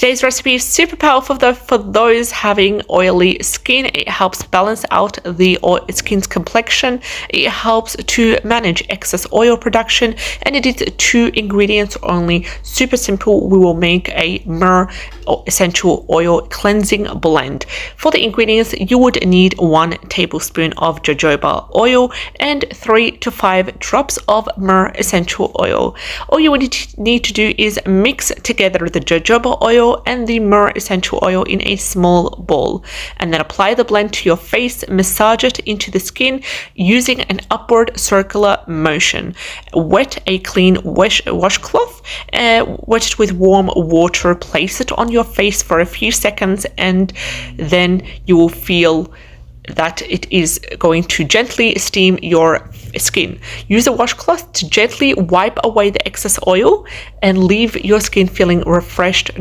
Today's recipe is super powerful though for those having oily skin. It helps balance out the skin's complexion. It helps to manage excess oil production, and it is 2 ingredients only. Super simple. We will make a Myrrh essential oil cleansing blend. For the ingredients, you would need 1 tablespoon of jojoba oil and 3 to 5 drops of Myrrh essential oil. All you would need to do is mix together the jojoba oil and the Myrrh essential oil in a small bowl, and then apply the blend to your face. Massage it into the skin using an upward circular motion. Wet a clean washcloth, wet it with warm water, place it on your face for a few seconds, and then you will feel that it is going to gently steam your skin. Use a washcloth to gently wipe away the excess oil and leave your skin feeling refreshed,